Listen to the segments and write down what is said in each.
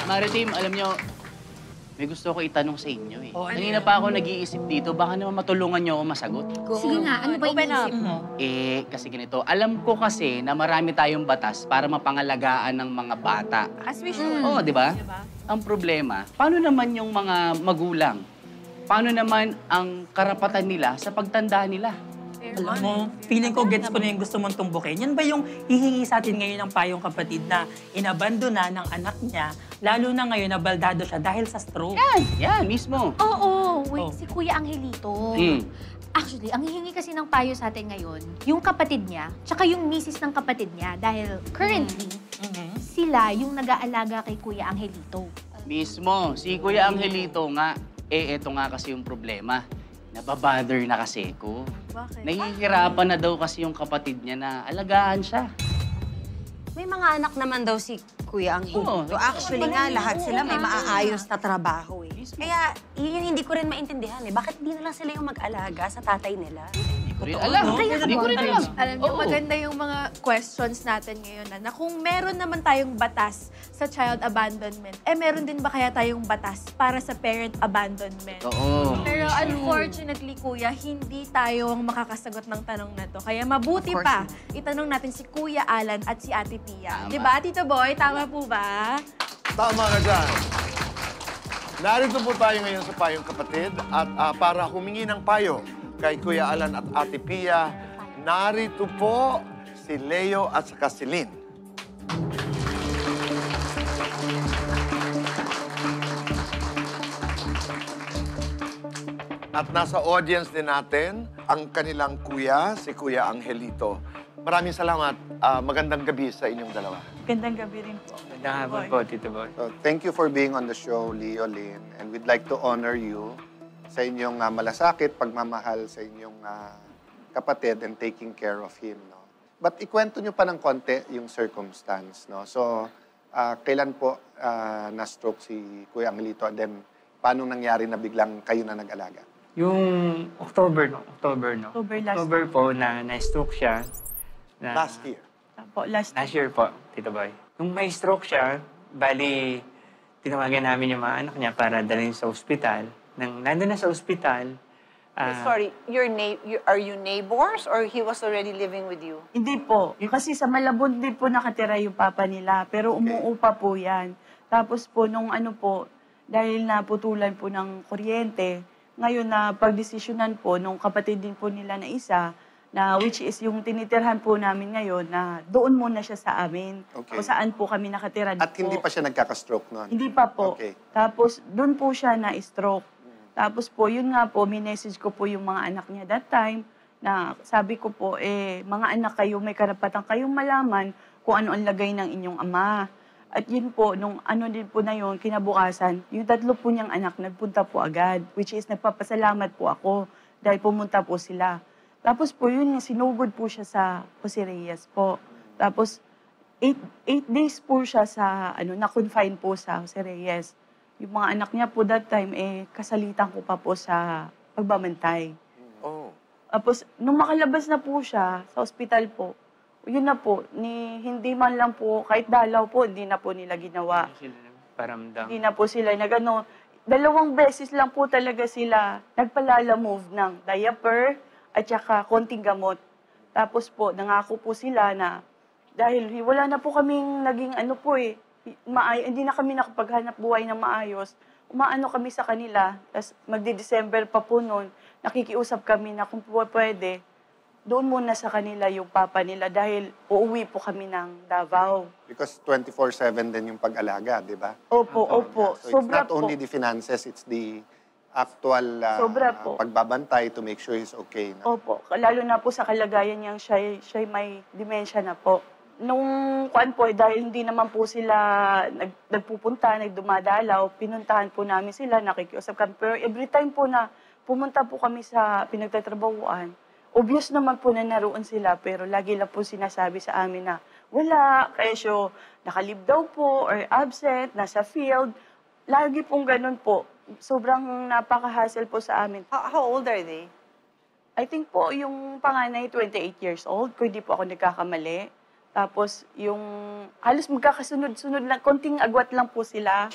Maritim, alam nyo, may gusto ko itanong sa inyo eh. Oh, ano Kanina yan? pa ako nag-iisip dito, baka naman matulungan nyo ako masagot. Sige nga, ano ba Open iniisip up. mo? Kasi ganito, alam ko kasi na marami tayong batas para mapangalagaan ng mga bata. As we should. Oo, di ba? Ang problema, paano naman yung mga magulang? Paano naman ang karapatan nila sa pagtanda nila? Alam mo, feeling ko gets ko na yung gusto mong tumbukin. Yan ba yung hihingi sa atin ngayon ng payong kapatid na inabandona ng anak niya, lalo na ngayon na baldado siya dahil sa stroke? Yan mismo. Oo, wait, Oh. si Kuya Angelito. Hmm. Actually, ang hihingi kasi ng payo sa atin ngayon, yung kapatid niya, tsaka yung misis ng kapatid niya, dahil currently, sila yung nag-aalaga kay Kuya Angelito. Mismo, si Kuya Angelito nga, eto nga kasi yung problema. Nababother na kasi ko. Bakit? Nahihirapan na daw kasi yung kapatid niya na alagaan siya. May mga anak naman daw si Kuya Angelito. Oo. Actually nga, lahat sila may maaayos na trabaho eh. Mismo. Kaya, yun yung hindi ko rin maintindihan eh. Bakit di na lang sila yung mag-alaga sa tatay nila? Hindi ko rin alam. Hindi ko rin alam. Alam niyo, Oo. maganda yung mga questions natin ngayon na kung meron naman tayong batas sa child abandonment, meron din ba kaya tayong batas para sa parent abandonment? Oo. Pero unfortunately, Kuya, hindi tayo ang makakasagot ng tanong na to. Kaya mabuti pa, itanong natin si Kuya Alan at si Ate Pia. Tama. Diba, Tito Boy? Tama po ba? Tama ka dyan. Narito po tayo ngayon sa Payong Kapatid at para humingi ng payo kay Kuya Alan at Ate Pia, narito po si Leo at saka si Lynn. At nasa audience din natin ang kanilang kuya, si Kuya Angelito. Maraming salamat. Magandang gabi sa inyong dalawa. Gandang gabi rin po. Magandang hapon po, Tito Boy. So, thank you for being on the show, Leo, Lynn. And we'd like to honor you sa inyong malasakit, pagmamahal sa inyong kapatid and taking care of him. No? But ikwento nyo pa ng konti yung circumstance. No? So, kailan po na-stroke si Kuya Angelito? And then, paano nangyari na biglang kayo na nag-alaga? Yung October last October po na na-stroke siya. Na, Last year. po, last Last year po, Tito Boy. Nung may stroke siya, bali, tinawagan namin yung mga anak niya para dalhin sa ospital. Nang nandun na sa ospital, Sorry, are you neighbors or he was already living with you? Hindi po. Kasi sa Malabon din po nakatira yung papa nila. Pero umuupa po yan. Tapos po, nung ano po, dahil naputulan po ng kuryente, ngayon na pagdesisyonan po, nung kapatid din po nila na isa, na which is yung tinitirhan po namin ngayon, na doon muna siya sa amin. Okay. Kung saan po kami nakatira. At hindi pa siya nagkaka-stroke noon? Hindi pa po. Okay. Tapos, doon po siya na-stroke. Tapos po, yun nga po, minessage ko po yung mga anak niya that time, na sabi ko po, mga anak kayo, may karapatan kayong malaman kung ano ang lagay ng inyong ama. At yun po, nung ano din po na yun, kinabukasan, yung tatlo po niyang anak nagpunta po agad, which is nagpapasalamat po ako dahil pumunta po sila. Tapos po yun, sinugod po siya sa Jose Reyes po. Tapos, 8 days po siya sa, na-confine po sa Jose Reyes. Yung mga anak niya po that time, kasalitan ko pa po sa pagbabantay. Oh. Tapos, nung makalabas na po siya sa ospital po, yun na po, hindi man lang po, kahit dalaw po, hindi na po nila ginawa. sila paramdam. Hindi na po sila nagano. 2 beses lang po talaga sila nagpalala-move ng diaper at saka konting gamot. Tapos po, nangako po sila na dahil wala na po kaming naging hindi na kami nakapaghanap buhay ng maayos. Umaano kami sa kanila, tapos magdi-December pa po noon, nakikiusap kami na kung pwede, doon muna sa kanila yung papa nila dahil uuwi po kami ng Davao. Because 24/7 din yung pag-alaga, di ba? Opo, opo. So it's Sobra not only the finances, it's the actual Sobra po. pagbabantay to make sure he's okay. No? Opo, lalo na po sa kalagayan niyang siya may dementia na po. Nung dahil hindi naman po sila nagpupunta, nagdumadalaw, pinuntahan po namin sila, nakikiusap kami. Pero every time po na pumunta po kami sa pinagtatrabahuan, obvious naman po na naroon sila, pero lagi lang po sinasabi sa amin na wala, kesyo nakalib daw po or absent, nasa field. Lagi pong ganun po. Sobrang napaka-hassle po sa amin. How old are they? I think po yung panganay 28 years old, kung hindi po ako nagkakamali. Tapos yung halos magkakasunod-sunod lang, konting agwat lang po sila.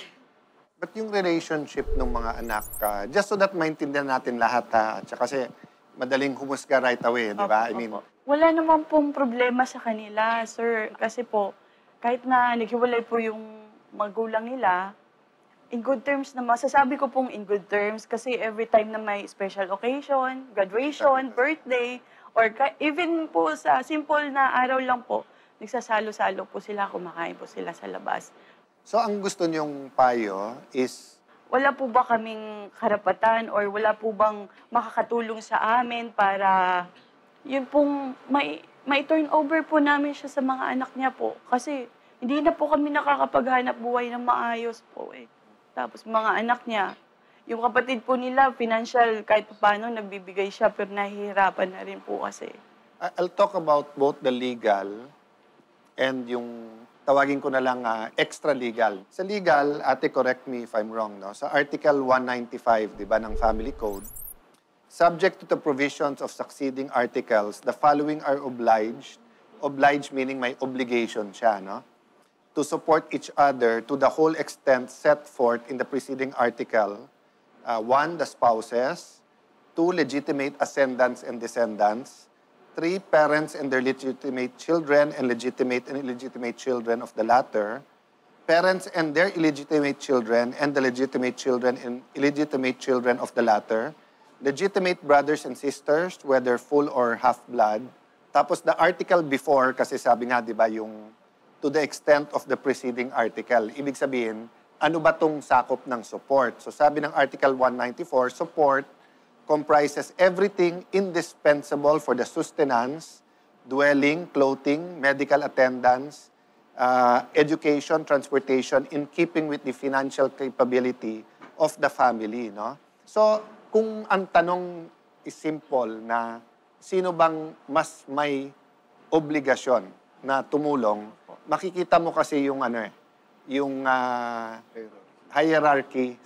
But yung relationship ng mga anak, just so that maintindihan natin lahat, at saka kasi madaling humusga right away, di ba? I mean, Wala naman pong problema sa kanila, sir. Kasi po, kahit na naghiwalay po yung magulang nila, in good terms na masasabi ko pong in good terms kasi every time na may special occasion, graduation, birthday, or even po sa simple na araw lang po, nagsasalo-salo po sila, kumakain po sila sa labas. so ang gusto niyong payo is, Wala po ba kaming karapatan or wala po bang makakatulong sa amin para yun pong may turn over po namin siya sa mga anak niya po. Kasi hindi na po kami nakakapaghanap buhay ng maayos po eh. Tapos mga anak niya, yung kapatid po nila, financial, kahit paano nagbibigay siya, pero nahihirapan na rin po kasi. I'll talk about both the legal and yung tawagin ko na lang extra legal. Sa legal, ate, correct me if I'm wrong, no? Sa Article 195, di ba, ng Family Code, subject to the provisions of succeeding articles, the following are obliged meaning may obligation siya, no? To support each other to the whole extent set forth in the preceding article. 1, the spouses. 2, legitimate ascendants and descendants. 3, parents and their legitimate children and legitimate and illegitimate children of the latter. Parents and their illegitimate children and the legitimate children and illegitimate children of the latter. Legitimate brothers and sisters, whether full or half-blood. Tapos the article before, kasi sabi nga, di ba, yung to the extent of the preceding article. Ibig sabihin, ano ba tong sakop ng support? So sabi ng Article 194, support comprises everything indispensable for the sustenance, dwelling, clothing, medical attendance, education, transportation, in keeping with the financial capability of the family, no? So, kung ang tanong is simple na sino bang mas may obligasyon na tumulong, makikita mo kasi yung yung hierarchy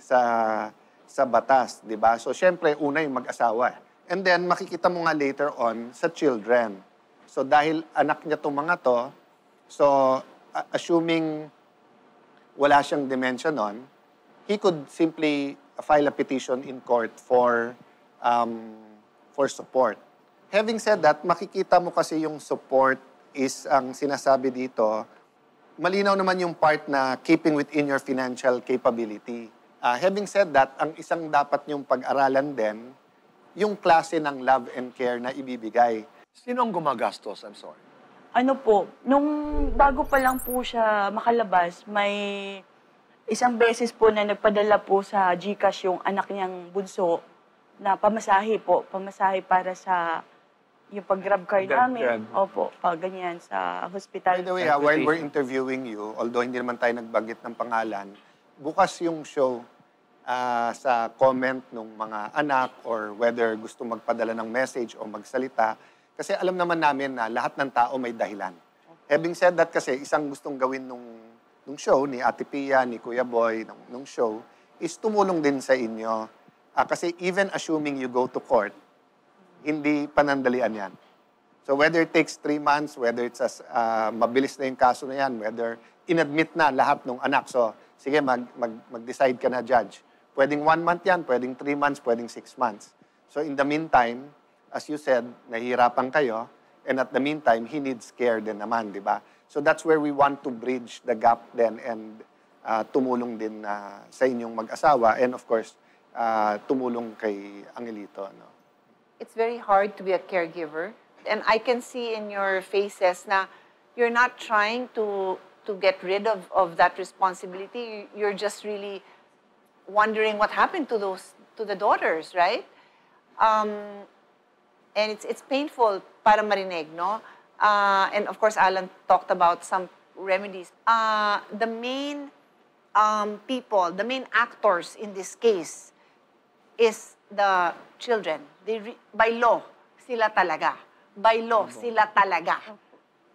sa batas, di ba? So, syempre, una yung mag-asawa. And then, makikita mo nga later on sa children. So, dahil anak niya itong mga to, so, assuming wala siyang dementia nun, he could simply file a petition in court for support. Having said that, makikita mo kasi yung support is ang sinasabi dito, malinaw naman yung part na keeping within your financial capability. Having said that, ang isang dapat niyong pag-aralan din, yung klase ng love and care na ibibigay. Sino ang gumagastos? I'm sorry. Ano po, nung bago pa lang po siya makalabas, may isang beses po na nagpadala po sa GCash yung anak niyang bunso na pamasahe po. Pamasahe para sa yung pag-grab car namin. Opo, ganyan sa hospital. By the way, while we're interviewing you, although hindi naman tayo nagbanggit ng pangalan, bukas yung show sa comment ng mga anak or whether gusto magpadala ng message o magsalita. Kasi alam naman namin na lahat ng tao may dahilan. Having said that kasi, isang gustong gawin nung show, ni Ate Pia, ni Kuya Boy, nung show, is tumulong din sa inyo. Kasi even assuming you go to court, hindi panandalian yan. So whether it takes 3 months, whether it's mabilis na yung kaso na yan, whether inadmit na lahat ng anak. So sige, mag-decide ka na, judge. Pwedeng 1 month yan, pwedeng 3 months, pwedeng 6 months. So in the meantime, as you said, nahihirapan kayo, and at the meantime, he needs care din naman, di ba? So that's where we want to bridge the gap then and tumulong din sa inyong mag-asawa and of course, tumulong kay Angelito. No? It's very hard to be a caregiver. And I can see in your faces na you're not trying to get rid of that responsibility. You're just really wondering what happened to the daughters, right? And it's painful para marinig, no? And of course, Alan talked about some remedies. The main people, the main actors in this case is the children. By law, sila talaga. By law, sila talaga.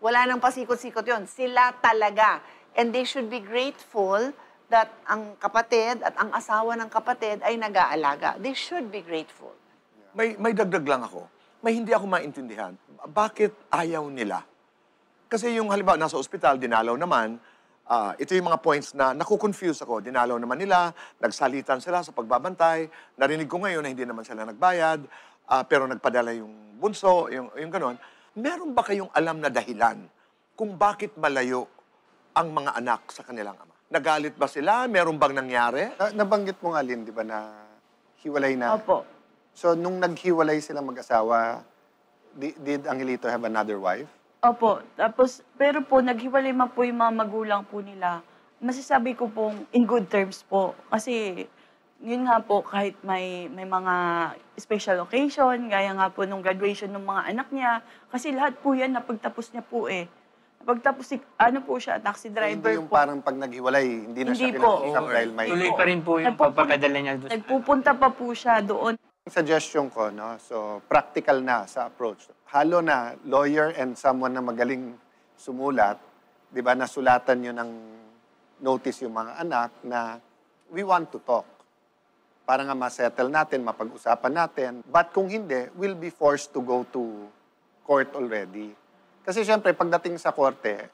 Wala nang pasikot-sikot yun. Sila talaga. And they should be grateful that ang kapatid at ang asawa ng kapatid ay nag-aalaga. They should be grateful. May dagdag lang ako. May hindi ako maintindihan. Bakit ayaw nila Kasi yung halimbawa, nasa ospital, dinalaw naman, ito yung mga points na nakukonfuse ako. Dinalaw naman nila, nagsalitan sila sa pagbabantay. Narinig ko ngayon na hindi naman sila nagbayad, pero nagpadala yung bunso, yung ganon. Meron ba kayong alam na dahilan kung bakit malayo ang mga anak sa kanilang ama? Nagalit ba sila? Meron bang nangyari? Nabanggit mo nga, Lynn, di ba, na hiwalay na? Opo. So, nung naghiwalay silang mag-asawa, did Angelito have another wife? Opo. Tapos, pero po, naghiwalay man po yung mga magulang po nila. Masasabi ko pong in good terms po. Kasi, yun nga po, kahit may mga special occasion, gaya nga po nung graduation ng mga anak niya, kasi lahat po yan napagtapos niya po eh. Napagtapos, ano po siya, taxi driver Hindi yung po. parang pag naghiwalay, hindi na siya Hindi po. pinag-usap dahil may... Tuloy pa rin po yung pagpapadala niya doon. Nagpupunta pa po siya doon. Suggestion ko, no? So, practical na sa approach. Halo na, lawyer and someone na magaling sumulat, di ba, nasulatan nyo ng notice yung mga anak na we want to talk. Para nga ma-settle natin, mapag-usapan natin. But kung hindi, we'll be forced to go to court already. Kasi syempre, pagdating sa korte,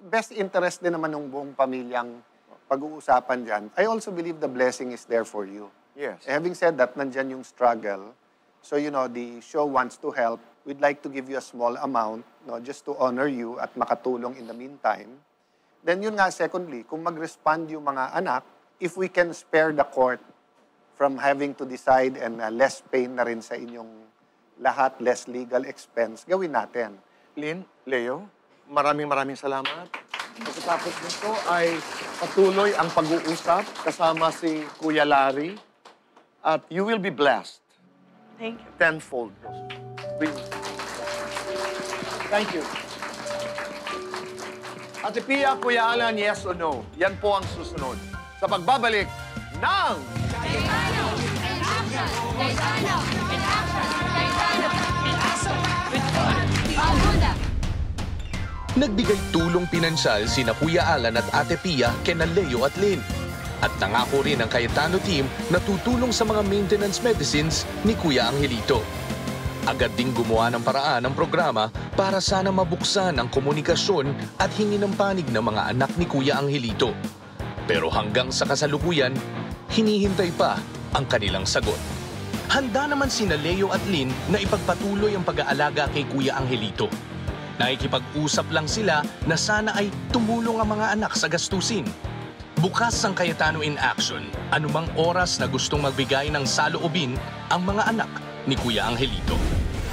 best interest din naman ng buong pamilyang pag-uusapan dyan. I also believe the blessing is there for you. Yes. Having said that, nandyan yung struggle. So, you know, the show wants to help. We'd like to give you a small amount, no, just to honor you at makatulong in the meantime. Then yun nga, secondly, kung mag-respond yung mga anak, if we can spare the court from having to decide and less pain na rin sa inyong lahat, less legal expense, gawin natin. Lynn, Leo, maraming salamat. Pagkatapos nito ay patuloy ang pag-uusap kasama si Kuya Larry at you will be blessed. Thank you. Tenfold. Really. Thank you. Ate Pia, Kuya Alan, yes or no? Yan po ang susunod. Sa pagbabalik ng... Nagbigay tulong pinansyal sina Kuya Alan at Ate Pia kina Leo at Lynn. At nangako rin ang Cayetano team na tutulong sa mga maintenance medicines ni Kuya Angelito. Agad ding gumawa ng paraan ang programa para sana mabuksan ang komunikasyon at hingi ng panig ng mga anak ni Kuya Angelito. Pero hanggang sa kasalukuyan, hinihintay pa ang kanilang sagot. Handa naman sina Leo at Lynn na ipagpatuloy ang pag-aalaga kay Kuya Angelito. Nakikipag-usap lang sila na sana ay tumulong ang mga anak sa gastusin. Bukas ang Cayetano in Action, anumang oras na gustong magbigay ng saloobin ang mga anak ni Kuya Angelito.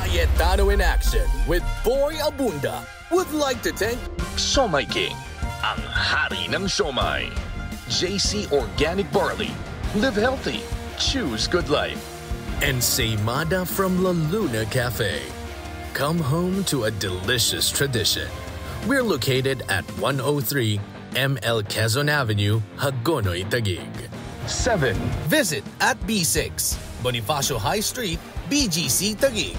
Cayetano in Action with Boy Abunda would like to thank Siomai King, ang hari ng siomai. JC Organic Barley, live healthy, choose good life. and Seimada from La Luna Cafe. Come home to a delicious tradition. We're located at 103 ML Quezon Avenue, Hagonoy, Taguig. 7. Visit at B6, Bonifacio High Street, BGC, Taguig.